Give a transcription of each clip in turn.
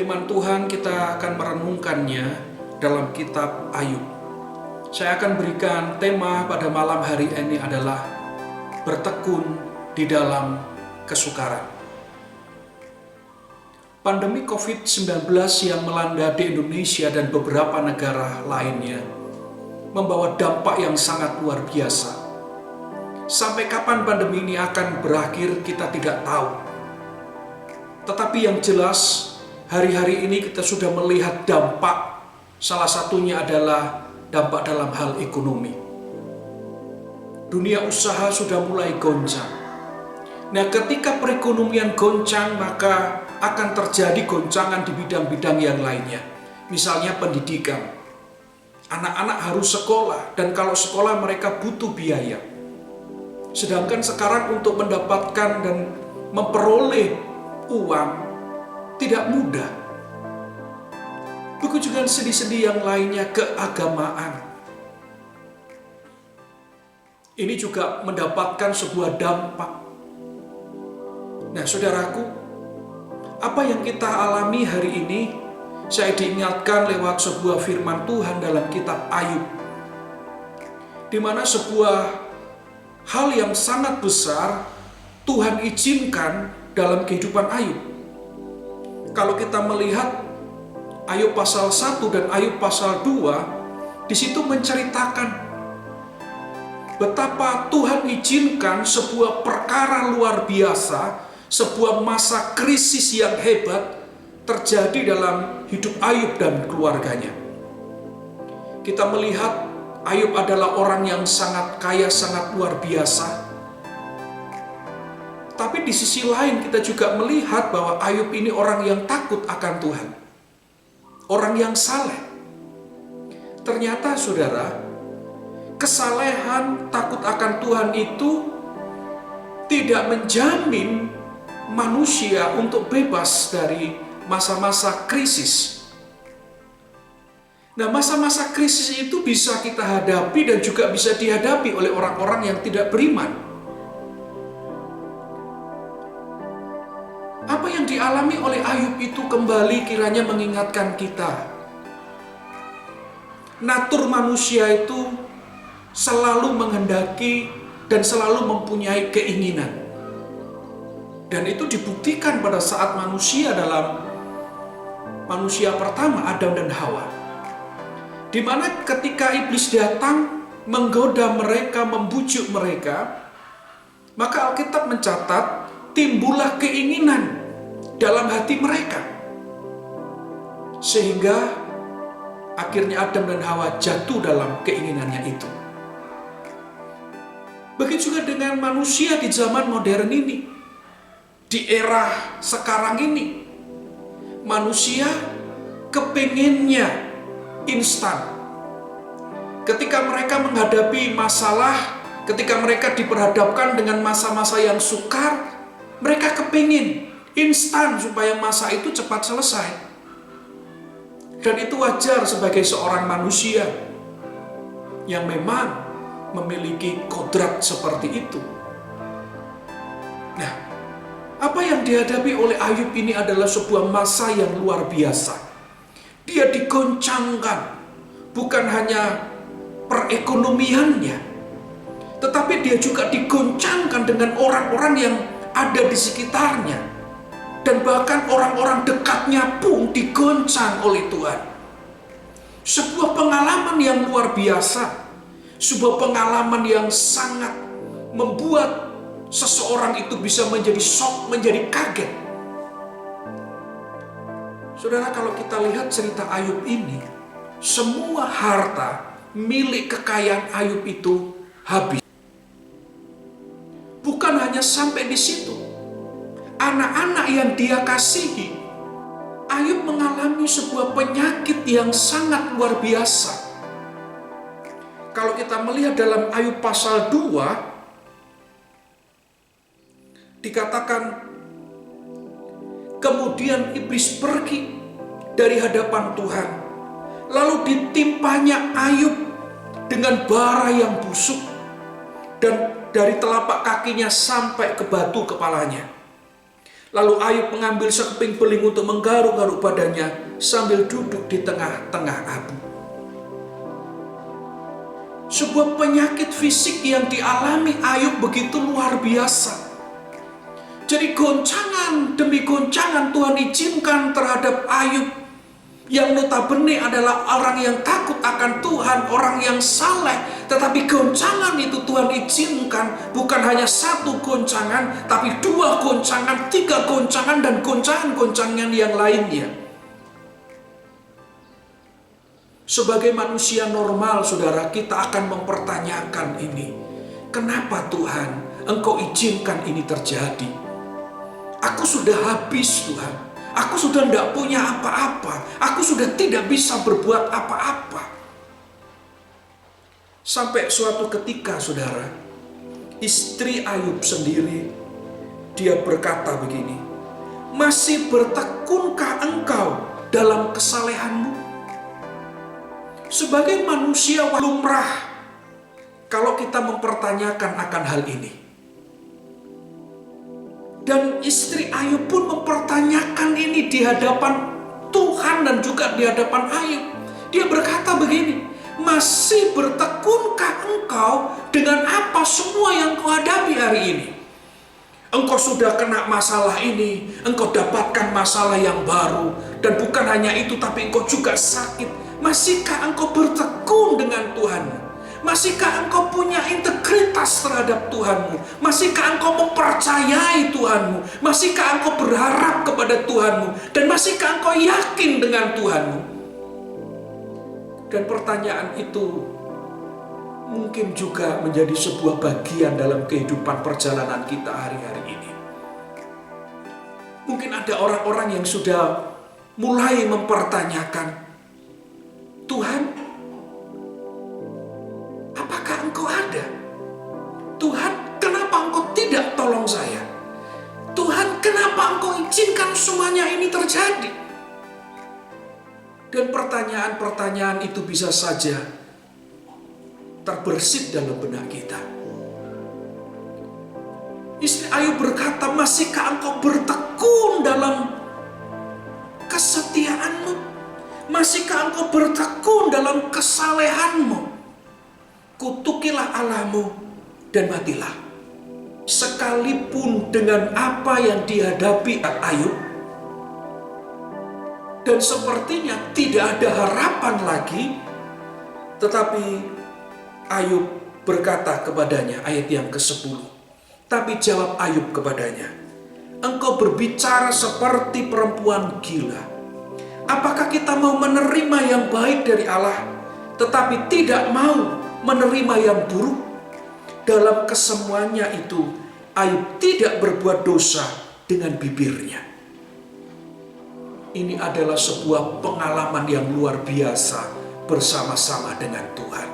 Firman Tuhan kita akan merenungkannya dalam kitab Ayub. Saya akan berikan tema pada malam hari ini adalah bertekun di dalam kesukaran. Pandemi COVID-19 yang melanda di Indonesia dan beberapa negara lainnya membawa dampak yang sangat luar biasa. Sampai kapan pandemi ini akan berakhir kita tidak tahu. Tetapi yang jelas, hari-hari ini kita sudah melihat dampak, salah satunya adalah dampak dalam hal ekonomi. Dunia usaha sudah mulai goncang. Nah, ketika perekonomian goncang, maka akan terjadi goncangan di bidang-bidang yang lainnya. Misalnya pendidikan. Anak-anak harus sekolah, dan kalau sekolah mereka butuh biaya. Sedangkan sekarang untuk mendapatkan dan memperoleh uang tidak mudah. Begitu juga sendi-sendi yang lainnya, keagamaan. Ini juga mendapatkan sebuah dampak. Nah, saudaraku, apa yang kita alami hari ini, saya diingatkan lewat sebuah firman Tuhan dalam kitab Ayub, di mana sebuah hal yang sangat besar Tuhan izinkan dalam kehidupan Ayub. Kalau kita melihat Ayub pasal 1 dan Ayub pasal 2, di situ menceritakan betapa Tuhan izinkan sebuah perkara luar biasa, sebuah masa krisis yang hebat terjadi dalam hidup Ayub dan keluarganya. Kita melihat Ayub adalah orang yang sangat kaya, sangat luar biasa. Tapi di sisi lain kita juga melihat bahwa Ayub ini orang yang takut akan Tuhan. Orang yang saleh. Ternyata saudara, kesalehan takut akan Tuhan itu tidak menjamin manusia untuk bebas dari masa-masa krisis. Nah, masa-masa krisis itu bisa kita hadapi dan juga bisa dihadapi oleh orang-orang yang tidak beriman. Apa yang dialami oleh Ayub itu kembali kiranya mengingatkan kita. Natur manusia itu selalu menghendaki dan selalu mempunyai keinginan. Dan itu dibuktikan pada saat manusia dalam manusia pertama, Adam dan Hawa. Di mana ketika iblis datang menggoda mereka, membujuk mereka, maka Alkitab mencatat timbullah keinginan dalam hati mereka. Sehingga akhirnya Adam dan Hawa jatuh dalam keinginannya itu. Begitu juga dengan manusia di zaman modern ini. Di era sekarang ini. Manusia kepengennya instan. Ketika mereka menghadapi masalah, ketika mereka diperhadapkan dengan masa-masa yang sukar, mereka kepingin instan supaya masa itu cepat selesai. Dan itu wajar sebagai seorang manusia yang memang memiliki kodrat seperti itu. Nah, apa yang dihadapi oleh Ayub ini adalah sebuah masa yang luar biasa. Dia digoncangkan, bukan hanya perekonomiannya, tetapi dia juga digoncangkan dengan orang-orang yang ada di sekitarnya. Dan bahkan orang-orang dekatnya pun digoncang oleh Tuhan. Sebuah pengalaman yang luar biasa. Sebuah pengalaman yang sangat membuat seseorang itu bisa menjadi shock, menjadi kaget. Saudara, kalau kita lihat cerita Ayub ini, semua harta milik kekayaan Ayub itu habis. Bukan hanya sampai di situ. Anak-anak yang dia kasihi, Ayub mengalami sebuah penyakit yang sangat luar biasa. Kalau kita melihat dalam Ayub pasal 2, dikatakan, kemudian iblis pergi dari hadapan Tuhan. Lalu ditimpanya Ayub dengan bara yang busuk, dan dari telapak kakinya sampai ke batu kepalanya. Lalu Ayub mengambil sekeping beling untuk menggaruk-garuk badannya sambil duduk di tengah-tengah abu. Sebuah penyakit fisik yang dialami Ayub begitu luar biasa. Jadi goncangan demi goncangan Tuhan izinkan terhadap Ayub, yang notabene adalah orang yang takut akan Tuhan, orang yang saleh. Tetapi goncangan itu Tuhan izinkan, bukan hanya satu goncangan, tapi 2 goncangan, 3 goncangan, dan goncangan-goncangan yang lainnya. Sebagai manusia normal, saudara, kita akan mempertanyakan ini. Kenapa Tuhan, Engkau izinkan ini terjadi? Aku sudah habis, Tuhan. Aku sudah tidak punya apa-apa. Aku sudah tidak bisa berbuat apa-apa. Sampai suatu ketika, saudara, istri Ayub sendiri, dia berkata begini, masih bertekunkah engkau dalam kesalehanmu? Sebagai manusia lumrah, kalau kita mempertanyakan akan hal ini. Dan istri Ayub pun mempertanyakan ini di hadapan Tuhan dan juga di hadapan Ayub. Dia berkata begini, masih bertekunkah engkau dengan apa semua yang kau hadapi hari ini? Engkau sudah kena masalah ini, engkau dapatkan masalah yang baru. Dan bukan hanya itu, tapi engkau juga sakit. Masihkah engkau bertekun dengan Tuhanmu? Masihkah engkau punya integritas terhadap Tuhanmu? Masihkah engkau mempercayai Tuhanmu? Masihkah engkau berharap kepada Tuhanmu? Dan masihkah engkau yakin dengan Tuhanmu? Dan pertanyaan itu mungkin juga menjadi sebuah bagian dalam kehidupan perjalanan kita hari-hari ini. Mungkin ada orang-orang yang sudah mulai mempertanyakan, Tuhan, apakah engkau ada? Tuhan, kenapa engkau tidak tolong saya? Tuhan, kenapa engkau izinkan semuanya ini terjadi? Dan pertanyaan-pertanyaan itu bisa saja terbersit dalam benak kita. Istri Ayub berkata, masihkah engkau bertekun dalam kesetiaanmu? Masihkah engkau bertekun dalam kesalehanmu? Kutukilah Allahmu dan matilah. Sekalipun dengan apa yang dihadapi Ayub, dan sepertinya tidak ada harapan lagi, tetapi Ayub berkata kepadanya, ayat yang ke-10. Tapi jawab Ayub kepadanya, engkau berbicara seperti perempuan gila. Apakah kita mau menerima yang baik dari Allah, tetapi tidak mau menerima yang buruk? Dalam kesemuanya itu, Ayub tidak berbuat dosa dengan bibirnya. Ini adalah sebuah pengalaman yang luar biasa bersama-sama dengan Tuhan.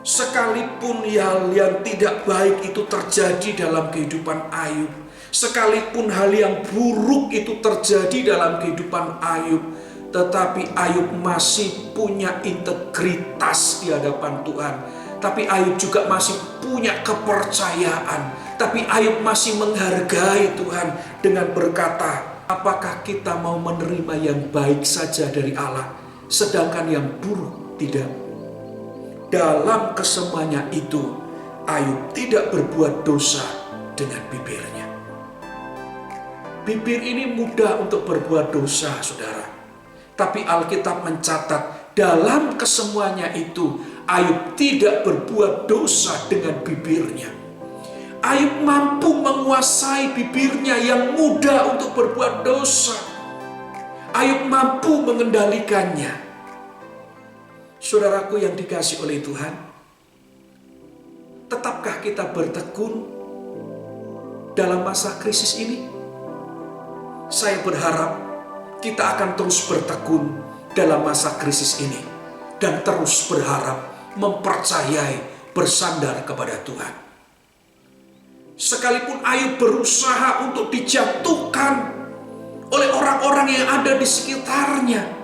Sekalipun hal yang tidak baik itu terjadi dalam kehidupan Ayub, sekalipun hal yang buruk itu terjadi dalam kehidupan Ayub, tetapi Ayub masih punya integritas di hadapan Tuhan. Tapi Ayub juga masih punya kepercayaan. Tapi Ayub masih menghargai Tuhan dengan berkata, apakah kita mau menerima yang baik saja dari Allah, sedangkan yang buruk tidak? Dalam kesemuanya itu, Ayub tidak berbuat dosa dengan bibirnya. Bibir ini mudah untuk berbuat dosa, saudara. Tapi Alkitab mencatat, dalam kesemuanya itu, Ayub tidak berbuat dosa dengan bibirnya. Ayub mampu menguasai bibirnya yang mudah untuk berbuat dosa. Ayub mampu mengendalikannya. Saudaraku yang dikasihi oleh Tuhan, tetapkah kita bertekun dalam masa krisis ini? Saya berharap kita akan terus bertekun dalam masa krisis ini dan terus berharap, mempercayai, bersandar kepada Tuhan. Sekalipun Ayub berusaha untuk dijatuhkan oleh orang-orang yang ada di sekitarnya,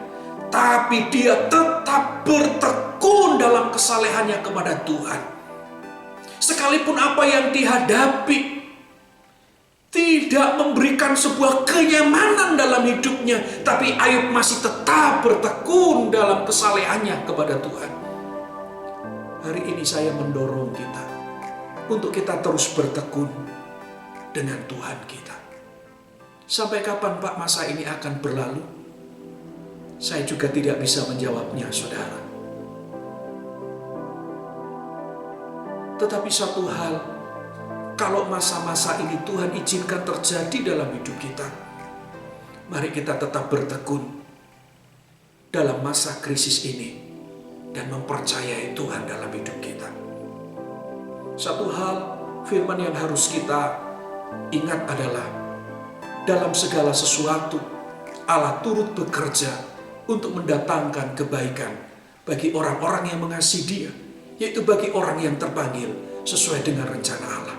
tapi dia tetap bertekun dalam kesalehannya kepada Tuhan. Sekalipun apa yang dihadapi, tidak memberikan sebuah kenyamanan dalam hidupnya, tapi Ayub masih tetap bertekun dalam kesalehannya kepada Tuhan. Hari ini saya mendorong kita untuk kita terus bertekun dengan Tuhan kita. Sampai kapan Pak masa ini akan berlalu? Saya juga tidak bisa menjawabnya, saudara. Tetapi satu hal, kalau masa-masa ini Tuhan izinkan terjadi dalam hidup kita, mari kita tetap bertekun dalam masa krisis ini dan mempercayai Tuhan dalam hidup kita. Satu hal firman yang harus kita ingat adalah dalam segala sesuatu Allah turut bekerja untuk mendatangkan kebaikan bagi orang-orang yang mengasihi Dia, yaitu bagi orang yang terpanggil sesuai dengan rencana Allah.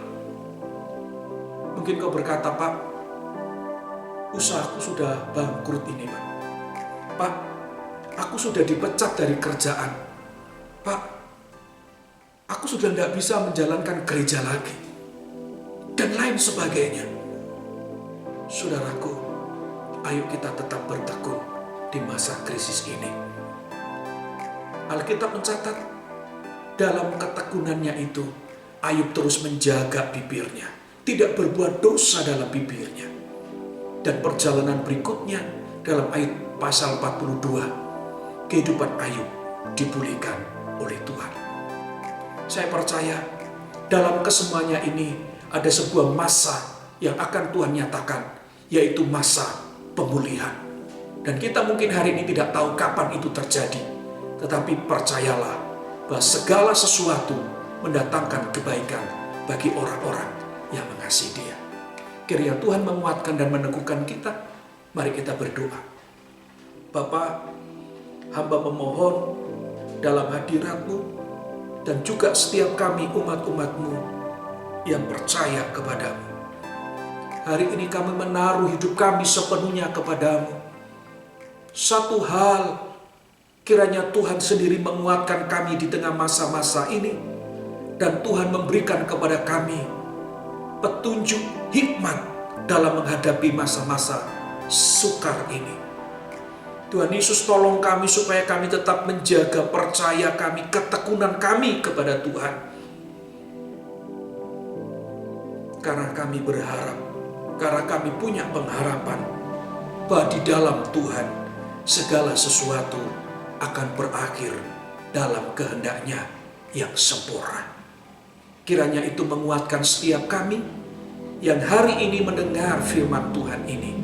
Mungkin kau berkata, Pak, usahaku sudah bangkrut ini, Pak. Pak, aku sudah dipecat dari kerjaan. Pak, aku sudah tidak bisa menjalankan gereja lagi. Dan lain sebagainya. Saudaraku, ayo kita tetap bertekun di masa krisis ini. Alkitab mencatat, dalam ketekunannya itu, Ayub terus menjaga bibirnya, tidak berbuat dosa dalam bibirnya. Dan perjalanan berikutnya dalam ayat pasal 42, kehidupan Ayub dipulihkan oleh Tuhan. Saya percaya dalam kesemuanya ini ada sebuah masa yang akan Tuhan nyatakan, yaitu masa pemulihan. Dan kita mungkin hari ini tidak tahu kapan itu terjadi, tetapi percayalah bahwa segala sesuatu mendatangkan kebaikan bagi orang-orang yang mengasihi Dia. Kiranya Tuhan menguatkan dan meneguhkan kita. Mari kita berdoa. Bapa, hamba memohon dalam hadirat-Mu dan juga setiap kami umat-umat-Mu yang percaya kepadamu. Hari ini kami menaruh hidup kami sepenuhnya kepadamu. Satu hal, kiranya Tuhan sendiri menguatkan kami di tengah masa-masa ini. Dan Tuhan memberikan kepada kami petunjuk hikmat dalam menghadapi masa-masa sukar ini. Tuhan Yesus, tolong kami supaya kami tetap menjaga percaya kami, ketekunan kami kepada Tuhan. Karena kami berharap, karena kami punya pengharapan bahwa di dalam Tuhan segala sesuatu akan berakhir dalam kehendak-Nya yang sempurna. Kiranya itu menguatkan setiap kami yang hari ini mendengar firman Tuhan ini.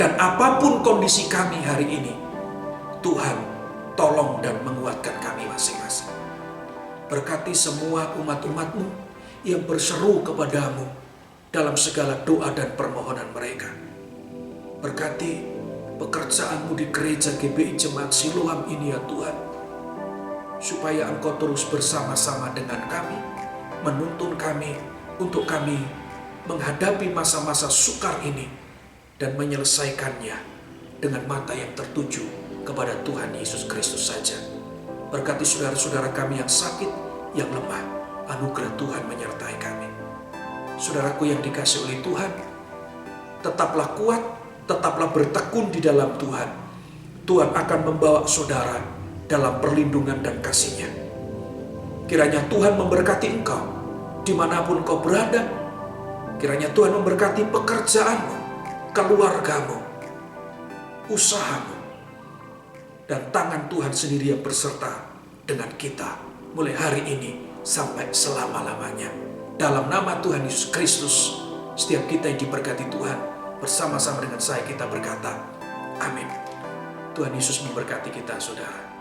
Dan apapun kondisi kami hari ini, Tuhan tolong dan menguatkan kami masing-masing. Berkati semua umat-umat-Mu yang berseru kepadamu dalam segala doa dan permohonan mereka. Berkati pekerjaan-Mu di gereja GBI Jemaat Siloam ini ya Tuhan. Supaya Engkau terus bersama-sama dengan kami, menuntun kami untuk kami menghadapi masa-masa sukar ini dan menyelesaikannya dengan mata yang tertuju kepada Tuhan Yesus Kristus saja. Berkati saudara-saudara kami yang sakit, yang lemah, anugerah Tuhan menyertai kami. Saudaraku yang dikasihi oleh Tuhan, tetaplah kuat, tetaplah bertekun di dalam Tuhan. Tuhan akan membawa saudara dalam perlindungan dan kasih-Nya. Kiranya Tuhan memberkati engkau dimanapun kau berada. Kiranya Tuhan memberkati pekerjaanmu, keluargamu, usahamu. Dan tangan Tuhan sendiri yang berserta dengan kita mulai hari ini sampai selama-lamanya. Dalam nama Tuhan Yesus Kristus, setiap kita yang diberkati Tuhan, bersama-sama dengan saya kita berkata, amin. Tuhan Yesus memberkati kita, saudara.